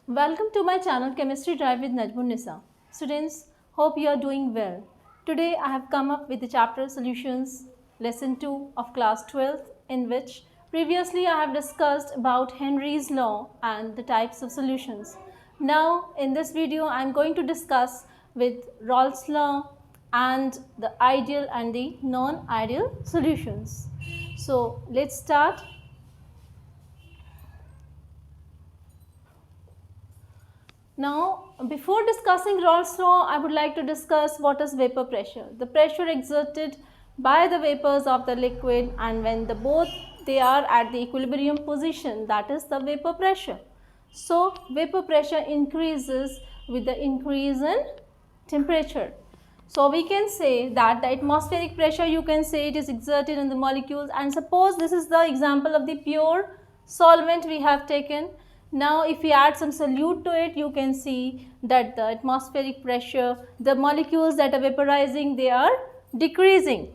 Welcome to my channel Chemistry Drive with Najmun Nisa. Students, hope you are doing well. Today I have come up with the chapter solutions lesson 2 of class 12th, in which previously I have discussed about Henry's law and the types of solutions. Now in this video I am going to discuss with Raoult's law and the ideal and the non-ideal solutions. So let's start. Now, before discussing Raoult's law, I would like to discuss what is vapor pressure. The pressure exerted by the vapors of the liquid, and when both they are at the equilibrium position, that is the vapor pressure. So, vapor pressure increases with the increase in temperature. So, we can say that the atmospheric pressure, you can say it is exerted in the molecules, and suppose this is the example of the pure solvent we have taken. Now, if we add some solute to it, you can see that the atmospheric pressure, the molecules that are vaporizing, they are decreasing.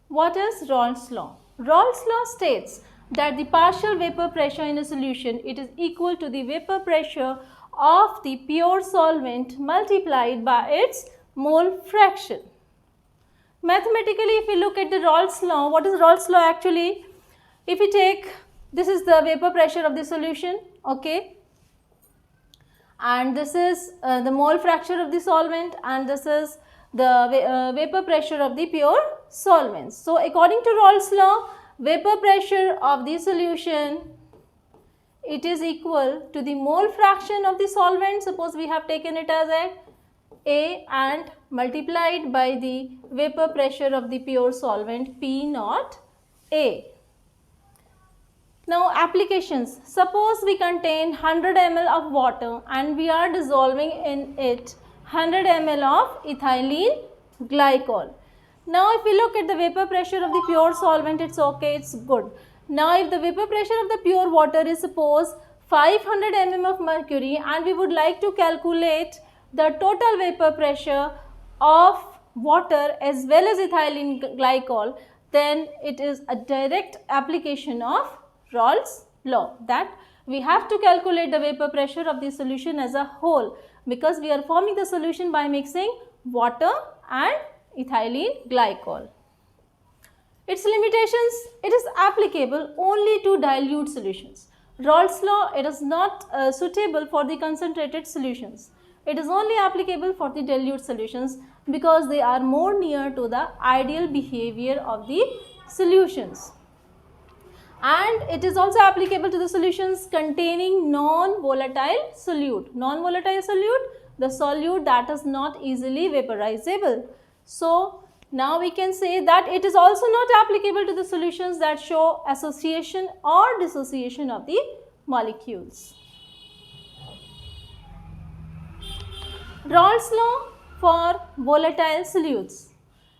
What is Raoult's law? Raoult's law states that the partial vapor pressure in a solution, it is equal to the vapor pressure of the pure solvent multiplied by its mole fraction. Mathematically, if we look at the Raoult's law, what is Raoult's law actually? If we take, this is the vapor pressure of the solution, okay, and this is the mole fraction of the solvent, and this is the vapor pressure of the pure solvents. So, according to Raoult's law, vapor pressure of the solution, it is equal to the mole fraction of the solvent. Suppose we have taken it as A and multiplied by the vapor pressure of the pure solvent P naught A. Now, applications. Suppose we contain 100 ml of water and we are dissolving in it 100 ml of ethylene glycol. Now, if we look at the vapor pressure of the pure solvent, it's okay, it's good. Now, if the vapor pressure of the pure water is suppose 500 mm of mercury, and we would like to calculate the total vapor pressure of water as well as ethylene glycol, then it is a direct application of Raoult's law, that we have to calculate the vapor pressure of the solution as a whole, because we are forming the solution by mixing water and ethylene glycol. Its limitations, it is applicable only to dilute solutions. Raoult's law, it is not suitable for the concentrated solutions. It is only applicable for the dilute solutions because they are more near to the ideal behavior of the solutions. And it is also applicable to the solutions containing non-volatile solute. Non-volatile solute, the solute that is not easily vaporizable. So, now we can say that it is also not applicable to the solutions that show association or dissociation of the molecules. Raoult's law for volatile solutes.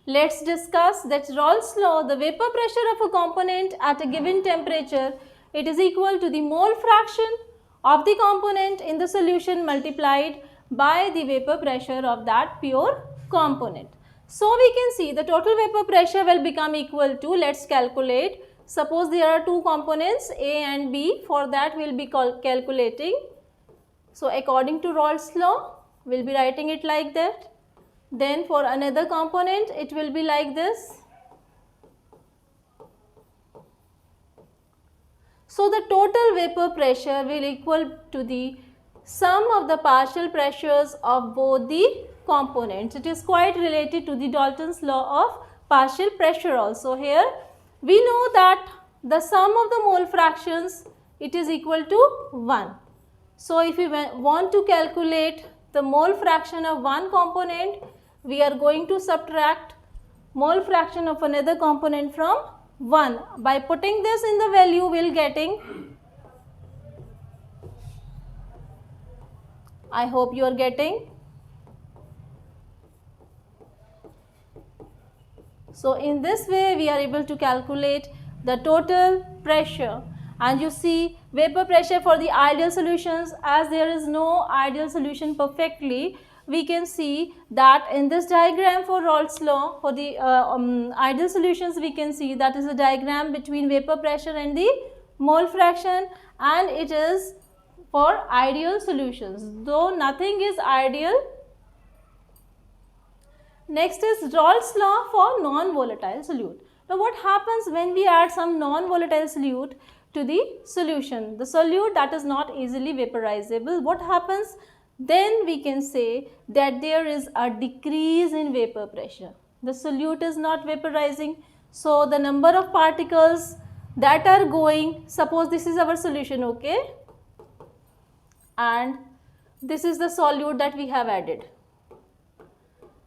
Let's discuss that Raoult's law, the vapor pressure of a component at a given temperature, it is equal to the mole fraction of the component in the solution multiplied by the vapor pressure of that pure component. So, we can see the total vapor pressure will become equal to, let's calculate, suppose there are two components A and B, for that we will be calculating. So, according to Raoult's law, we will be writing it like that. Then for another component, it will be like this. So, the total vapor pressure will equal to the sum of the partial pressures of both the components. It is quite related to the Dalton's law of partial pressure also. Here we know that the sum of the mole fractions, it is equal to 1. So, if we want to calculate the mole fraction of one component, we are going to subtract mole fraction of another component from 1. By putting this in the value, we will getting, I hope you are getting. So, in this way we are able to calculate the total pressure, and you see vapor pressure for the ideal solutions, as there is no ideal solution perfectly, we can see that in this diagram for Raoult's law, for the ideal solutions, we can see that is a diagram between vapor pressure and the mole fraction, and it is for ideal solutions, though nothing is ideal. Next is Raoult's law for non-volatile solute. Now what happens when we add some non-volatile solute to the solution? The solute that is not easily vaporizable, what happens? Then we can say that there is a decrease in vapor pressure. The solute is not vaporizing, so the number of particles that are going, suppose this is our solution, okay, and this is the solute that we have added.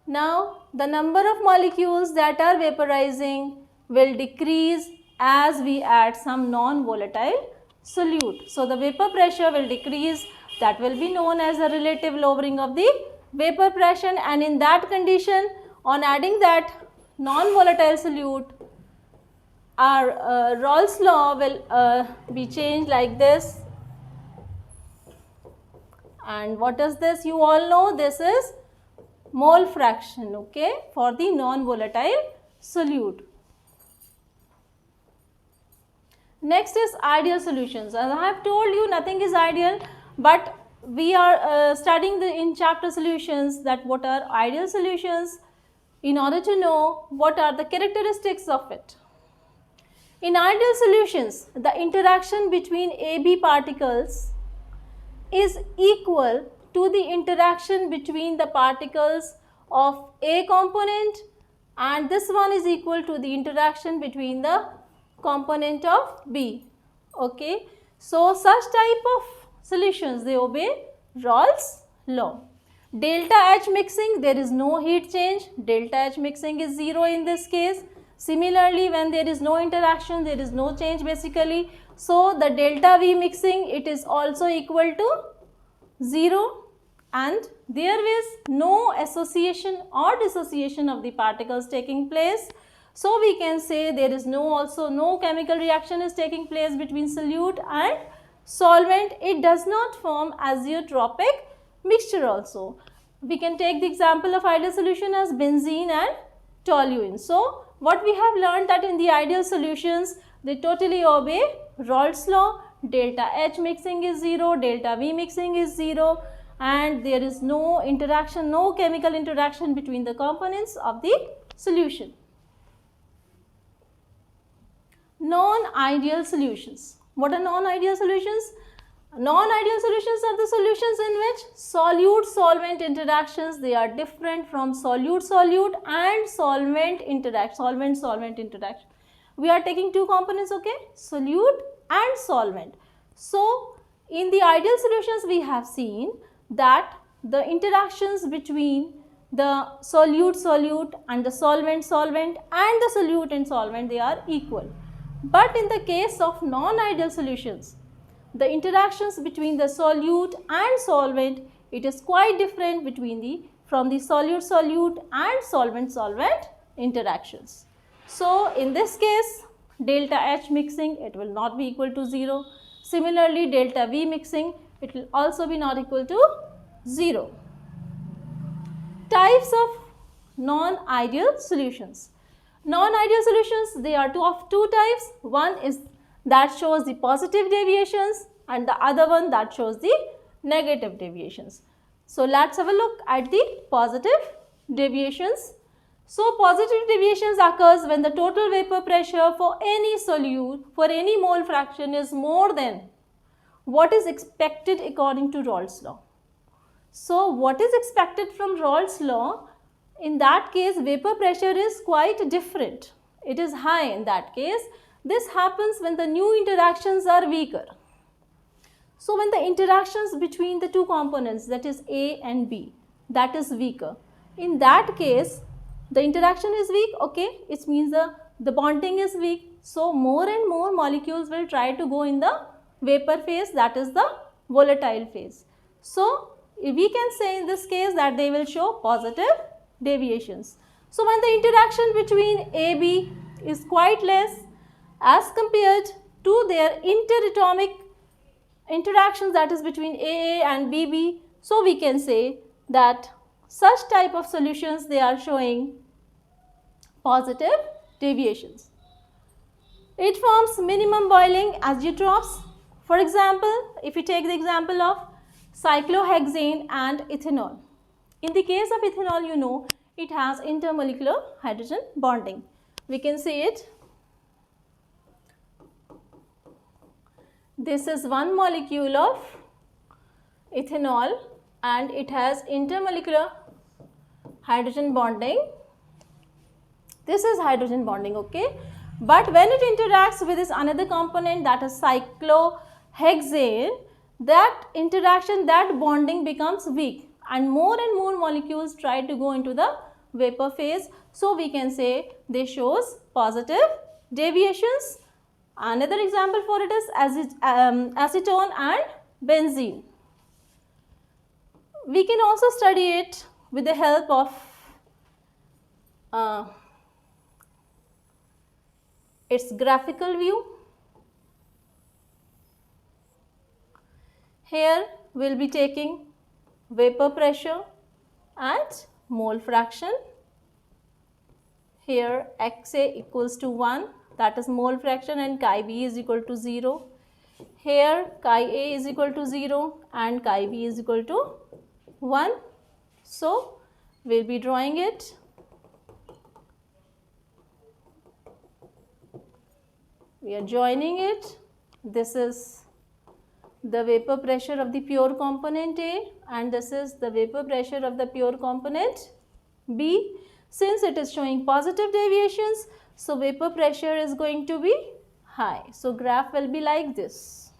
Now the number of molecules that are vaporizing will decrease as we add some non-volatile solute. So the vapor pressure will decrease, that will be known as a relative lowering of the vapor pressure, and in that condition, on adding that non-volatile solute, our Raoult's law will be changed like this. And what is this? You all know this is mole fraction, okay, for the non-volatile solute. Next is ideal solutions. As I have told you, nothing is ideal, but we are studying in chapter solutions that what are ideal solutions in order to know what are the characteristics of it. In ideal solutions, the interaction between AB particles is equal to the interaction between the particles of A component, and this one is equal to the interaction between the component of B. Okay, so such type of solutions, they obey Raoult's law. Delta H mixing, there is no heat change, delta H mixing is 0 in this case. Similarly, when there is no interaction, there is no change basically. So the delta V mixing, it is also equal to 0, and there is no association or dissociation of the particles taking place. So we can say there is also no chemical reaction is taking place between solute and solvent. It does not form azeotropic mixture also. We can take the example of ideal solution as benzene and toluene. So what we have learned that in the ideal solutions, they totally obey Raoult's law. Delta H mixing is 0, delta V mixing is 0, and there is no interaction, no chemical interaction between the components of the solution. Non-ideal solutions. What are non-ideal solutions? Non-ideal solutions are the solutions in which solute-solvent interactions, they are different from solute-solute and solvent interaction. We are taking two components, okay, solute and solvent. So in the ideal solutions, we have seen that the interactions between the solute-solute and the solvent-solvent and the solute and solvent, they are equal. But in the case of non-ideal solutions, the interactions between the solute and solvent, it is quite different from the solute-solute and solvent-solvent interactions. So in this case, delta H mixing, it will not be equal to 0. Similarly, delta V mixing, it will also be not equal to 0. Types of non-ideal solutions. Non-ideal solutions, they are of two types. One is that shows the positive deviations and the other one that shows the negative deviations. So let's have a look at the positive deviations. So positive deviations occurs when the total vapor pressure for any solute, for any mole fraction is more than what is expected according to Raoult's law. So what is expected from Raoult's law? In that case, vapor pressure is quite different. It is high in that case. This happens when the new interactions are weaker. So when the interactions between the two components, that is A and B, that is weaker. In that case, the interaction is weak, okay, it means the bonding is weak. So more and more molecules will try to go in the vapor phase, that is the volatile phase. So we can say in this case that they will show positive deviations. So when the interaction between AB is quite less as compared to their interatomic interactions, that is between AA and BB, so we can say that such type of solutions, they are showing positive deviations. It forms minimum boiling azeotrophs For example, if you take the example of cyclohexane and ethanol. In the case of ethanol, you know, it has intermolecular hydrogen bonding. We can see it. This is one molecule of ethanol and it has intermolecular hydrogen bonding. This is hydrogen bonding, okay? But when it interacts with this another component, that is cyclohexane, that interaction, that bonding becomes weak and more molecules try to go into the vapor phase. So we can say they shows positive deviations. Another example for it is acetone and benzene. We can also study it with the help of its graphical view. Here we will be taking vapor pressure and mole fraction. Here XA equals to 1, that is mole fraction, and chi B is equal to 0. Here chi A is equal to 0 and chi B is equal to 1. So we will be drawing it. We are joining it. This is the vapor pressure of the pure component A and this is the vapor pressure of the pure component B. Since it is showing positive deviations, so vapor pressure is going to be high. So graph will be like this.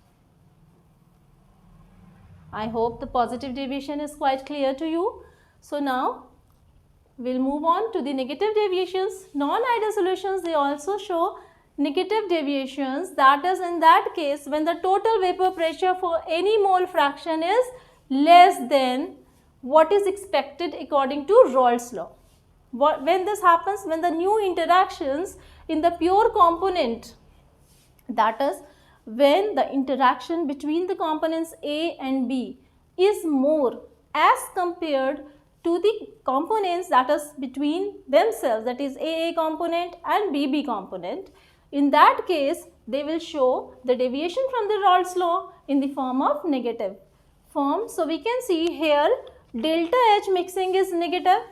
I hope the positive deviation is quite clear to you. So now we will move on to the negative deviations. Non-ideal solutions, they also show negative deviations, that is in that case when the total vapor pressure for any mole fraction is less than what is expected according to Raoult's law. When this happens, when the new interactions in the pure component, that is when the interaction between the components A and B is more as compared to the components that is between themselves, that is AA component and BB component. In that case, they will show the deviation from the Raoult's law in the form of negative form. So we can see here delta H mixing is negative,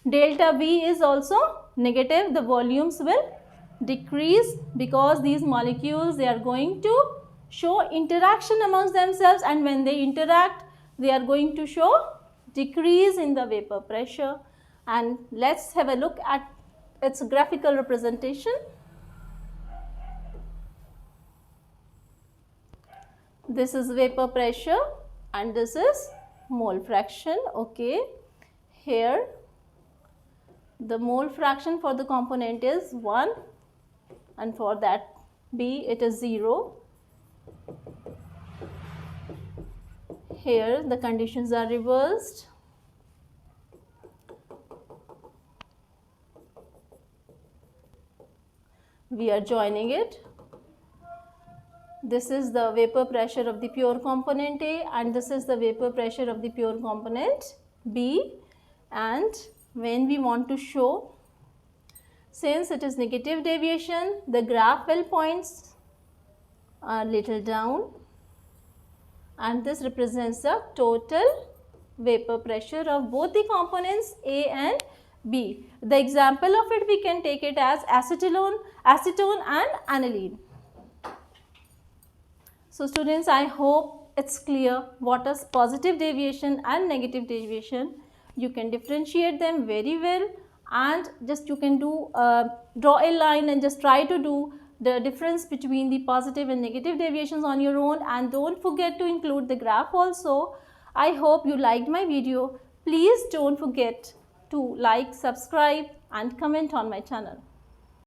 delta V is also negative. The volumes will decrease because these molecules, they are going to show interaction amongst themselves, and when they interact, they are going to show decrease in the vapor pressure. And let's have a look at its graphical representation. This is vapor pressure and this is mole fraction, okay. Here the mole fraction for the component is 1 and for that B it is 0. Here the conditions are reversed. We are joining it. This is the vapor pressure of the pure component A and this is the vapor pressure of the pure component B. And when we want to show, since it is negative deviation, the graph will points a little down and this represents the total vapor pressure of both the components A and B. The example of it, we can take it as acetone and aniline. So students, I hope it's clear what is positive deviation and negative deviation. You can differentiate them very well, and just you can do draw a line and just try to do the difference between the positive and negative deviations on your own, and don't forget to include the graph also. I hope you liked my video. Please don't forget to like, subscribe and comment on my channel.